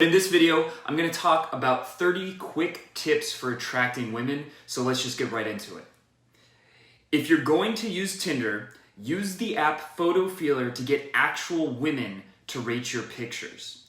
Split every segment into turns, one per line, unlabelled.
In this video, I'm going to talk about 30 quick tips for attracting women, so let's just get right into it. If you're going to use Tinder, use the app Photo Feeler to get actual women to rate your pictures.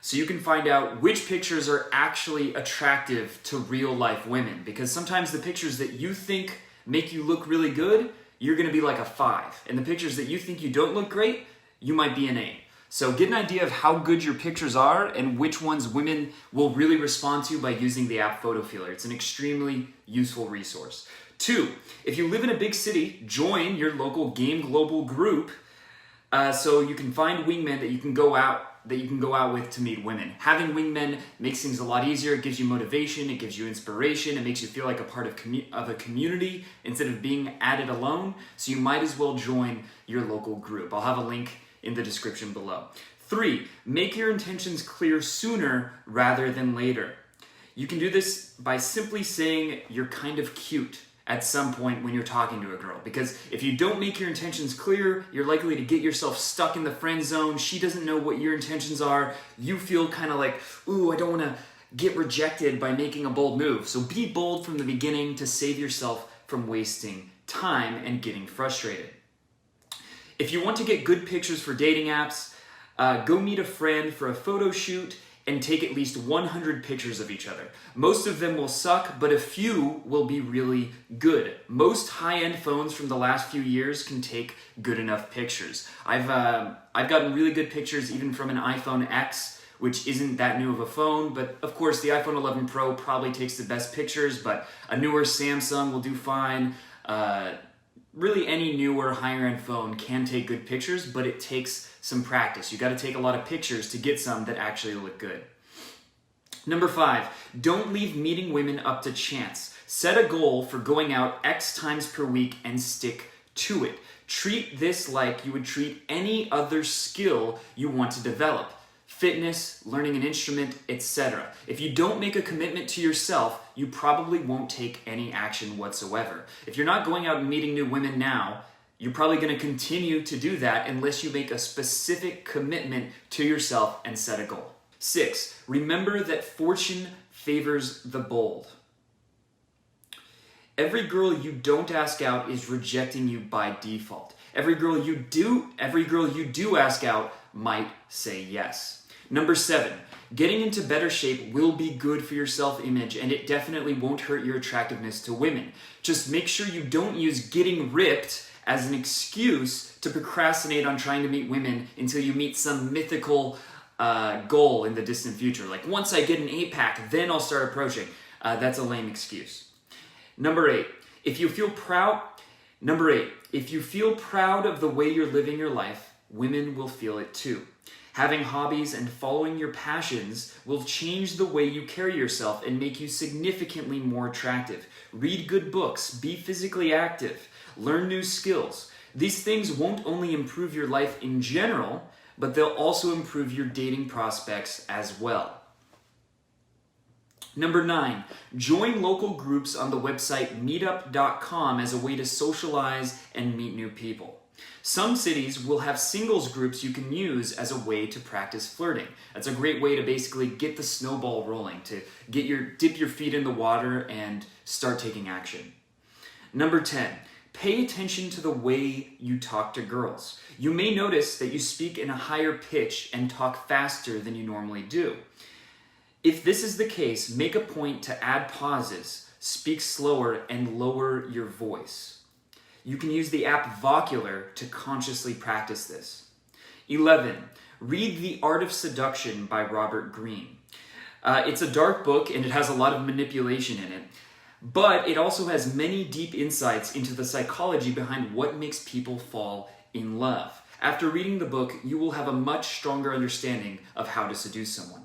So you can find out which pictures are actually attractive to real life women, because sometimes the pictures that you think make you look really good, you're going to be like a 5. And the pictures that you think you don't look great, you might be an 8. So get an idea of how good your pictures are and which ones women will really respond to by using the app Photo Feeler. It's an extremely useful resource. 2, if you live in a big city, join your local Game Global group so you can find wingmen that you can go out with to meet women. Having wingmen makes things a lot easier. It gives you motivation, it gives you inspiration, it makes you feel like a part of a community instead of being at it alone. So you might as well join your local group. I'll have a link in the description below. 3, make your intentions clear sooner rather than later. You can do this by simply saying you're kind of cute at some point when you're talking to a girl, because if you don't make your intentions clear, you're likely to get yourself stuck in the friend zone. She doesn't know what your intentions are. You feel kind of like, ooh, I don't want to get rejected by making a bold move. So be bold from the beginning to save yourself from wasting time and getting frustrated. If you want to get good pictures for dating apps, go meet a friend for a photo shoot and take at least 100 pictures of each other. Most of them will suck, but a few will be really good. Most high-end phones from the last few years can take good enough pictures. I've gotten really good pictures even from an iPhone X, which isn't that new of a phone, but of course the iPhone 11 Pro probably takes the best pictures, but a newer Samsung will do fine. Really any newer higher-end phone can take good pictures, but it takes some practice. You got to take a lot of pictures to get some that actually look good. Number 5, don't leave meeting women up to chance. Set a goal for going out X times per week and stick to it. Treat this like you would treat any other skill you want to develop. Fitness, learning an instrument, etc. If you don't make a commitment to yourself, you probably won't take any action whatsoever. If you're not going out and meeting new women now, you're probably going to continue to do that unless you make a specific commitment to yourself and set a goal. 6, remember that fortune favors the bold. Every girl you don't ask out is rejecting you by default. Every girl you do ask out might say yes. Number 7, getting into better shape will be good for your self-image, and it definitely won't hurt your attractiveness to women. Just make sure you don't use getting ripped as an excuse to procrastinate on trying to meet women until you meet some mythical goal in the distant future. Like, once I get an 8-pack, then I'll start approaching. That's a lame excuse. Number 8, if you feel proud of the way you're living your life, women will feel it too. Having hobbies and following your passions will change the way you carry yourself and make you significantly more attractive. Read good books, be physically active, learn new skills. These things won't only improve your life in general, but they'll also improve your dating prospects as well. Number 9, join local groups on the website Meetupcom as a way to socialize and meet new people. Some cities will have singles groups you can use as a way to practice flirting. That's a great way to basically get the snowball rolling, to dip your feet in the water and start taking action. Number 10, pay attention to the way you talk to girls. You may notice that you speak in a higher pitch and talk faster than you normally do. If this is the case, make a point to add pauses, speak slower, and lower your voice. You can use the app Vocular to consciously practice this. 11, read The Art of Seduction by Robert Greene. It's a dark book and it has a lot of manipulation in it, but it also has many deep insights into the psychology behind what makes people fall in love. After reading the book, you will have a much stronger understanding of how to seduce someone.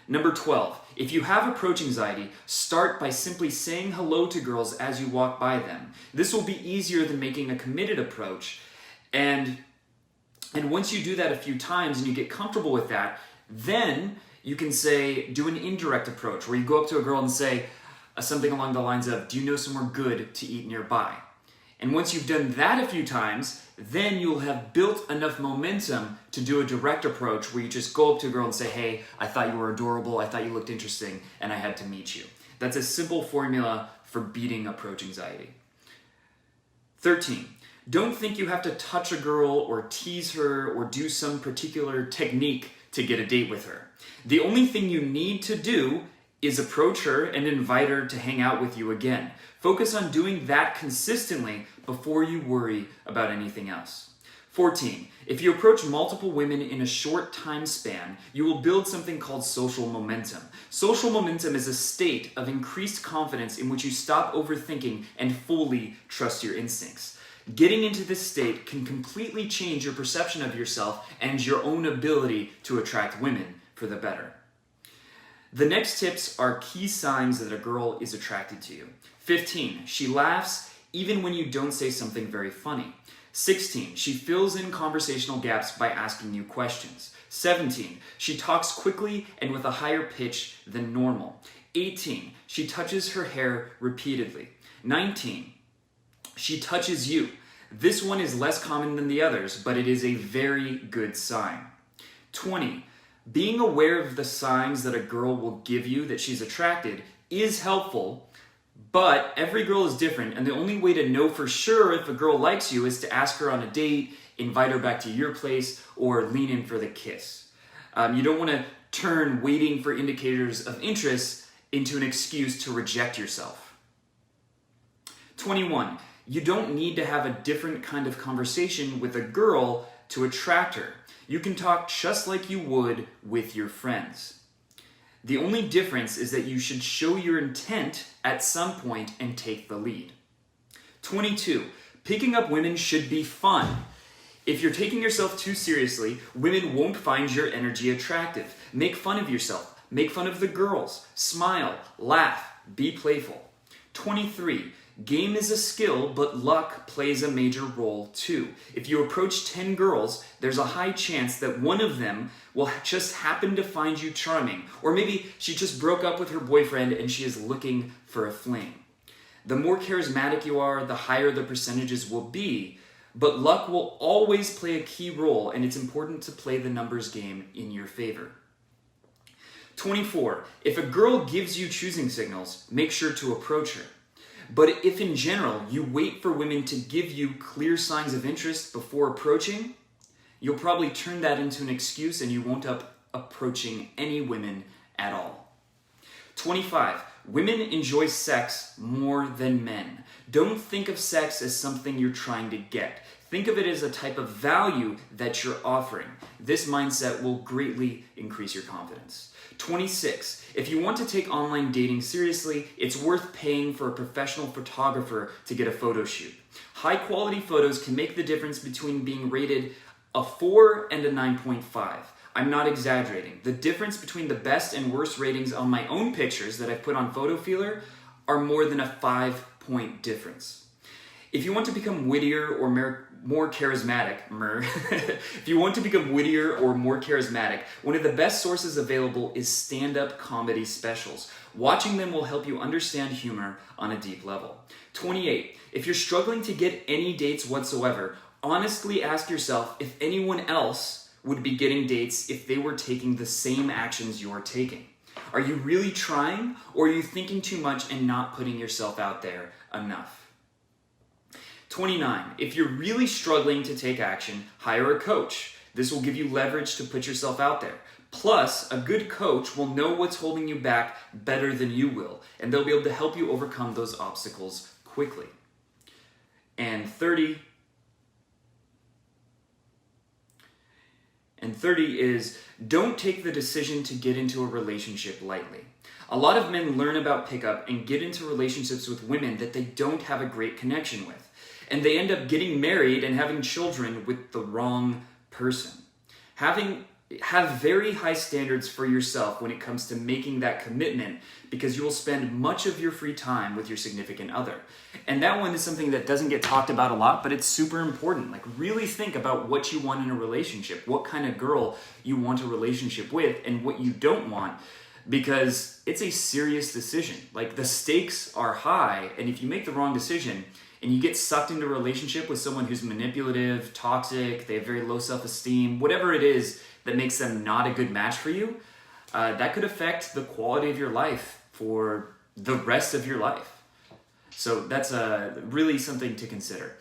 Number 12, if you have approach anxiety, start by simply saying hello to girls as you walk by them. This will be easier than making a committed approach, and once you do that a few times and you get comfortable with that, then you can do an indirect approach where you go up to a girl and say something along the lines of, do you know somewhere good to eat nearby? And once you've done that a few times, then you'll have built enough momentum to do a direct approach where you just go up to a girl and say, hey, I thought you were adorable, I thought you looked interesting, and I had to meet you. That's a simple formula for beating approach anxiety. 13, don't think you have to touch a girl or tease her or do some particular technique to get a date with her. The only thing you need to do is approach her and invite her to hang out with you again. Focus on doing that consistently before you worry about anything else. 14, if you approach multiple women in a short time span, you will build something called social momentum. Social momentum is a state of increased confidence in which you stop overthinking and fully trust your instincts. Getting into this state can completely change your perception of yourself and your own ability to attract women for the better. The next tips are key signs that a girl is attracted to you. 15, she laughs even when you don't say something very funny. 16, she fills in conversational gaps by asking you questions. 17, she talks quickly and with a higher pitch than normal. 18, she touches her hair repeatedly. 19, she touches you. This one is less common than the others, but it is a very good sign. 20, being aware of the signs that a girl will give you that she's attracted is helpful, but every girl is different, and the only way to know for sure if a girl likes you is to ask her on a date, invite her back to your place, or lean in for the kiss. You don't want to turn waiting for indicators of interest into an excuse to reject yourself. 21, you don't need to have a different kind of conversation with a girl to attract her. You can talk just like you would with your friends. The only difference is that you should show your intent at some point and take the lead. 22, picking up women should be fun. If you're taking yourself too seriously, women won't find your energy attractive. Make fun of yourself. Make fun of the girls. Smile, laugh, be playful. 23, game is a skill, but luck plays a major role too. If you approach 10 girls, there's a high chance that one of them will just happen to find you charming. Or maybe she just broke up with her boyfriend and she is looking for a fling. The more charismatic you are, the higher the percentages will be, but luck will always play a key role, and it's important to play the numbers game in your favor. 24, if a girl gives you choosing signals, make sure to approach her. But if in general you wait for women to give you clear signs of interest before approaching, you'll probably turn that into an excuse and you won't end up approaching any women at all. 25, women enjoy sex more than men. Don't think of sex as something you're trying to get. Think of it as a type of value that you're offering. This mindset will greatly increase your confidence. 26, if you want to take online dating seriously, it's worth paying for a professional photographer to get a photo shoot. High quality photos can make the difference between being rated a 4 and a 9.5. I'm not exaggerating. The difference between the best and worst ratings on my own pictures that I've put on Photo Feeler are more than a 5-point difference. If you want to become wittier or more charismatic, one of the best sources available is stand-up comedy specials. Watching them will help you understand humor on a deep level. 28, if you're struggling to get any dates whatsoever, honestly ask yourself if anyone else would be getting dates if they were taking the same actions you're taking. Are you really trying, or are you thinking too much and not putting yourself out there enough? 29, if you're really struggling to take action, hire a coach. This will give you leverage to put yourself out there. Plus, a good coach will know what's holding you back better than you will, and they'll be able to help you overcome those obstacles quickly. And 30 is, don't take the decision to get into a relationship lightly. A lot of men learn about pickup and get into relationships with women that they don't have a great connection with. And they end up getting married and having children with the wrong person. Have very high standards for yourself when it comes to making that commitment, because you will spend much of your free time with your significant other. And that one is something that doesn't get talked about a lot, but it's super important. Like, really think about what you want in a relationship, what kind of girl you want a relationship with, and what you don't want, because it's a serious decision. Like, the stakes are high, and if you make the wrong decision, and you get sucked into a relationship with someone who's manipulative, toxic, they have very low self-esteem, whatever it is that makes them not a good match for you, that could affect the quality of your life for the rest of your life. So that's really something to consider.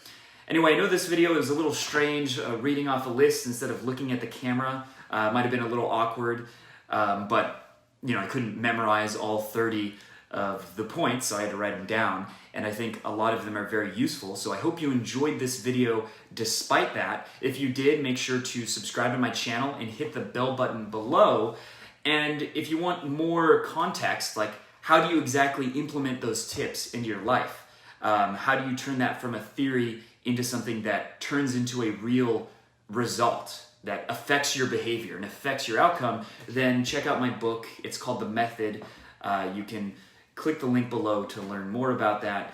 Anyway, I know this video is a little strange, reading off a list instead of looking at the camera. Might have been a little awkward, but I couldn't memorize all 30 of the points, so I had to write them down. And I think a lot of them are very useful. So I hope you enjoyed this video despite that. If you did, make sure to subscribe to my channel and hit the bell button below. And if you want more context, like how do you exactly implement those tips into your life? How do you turn that from a theory into something that turns into a real result that affects your behavior and affects your outcome? Then check out my book. It's called The Method. You can click the link below to learn more about that.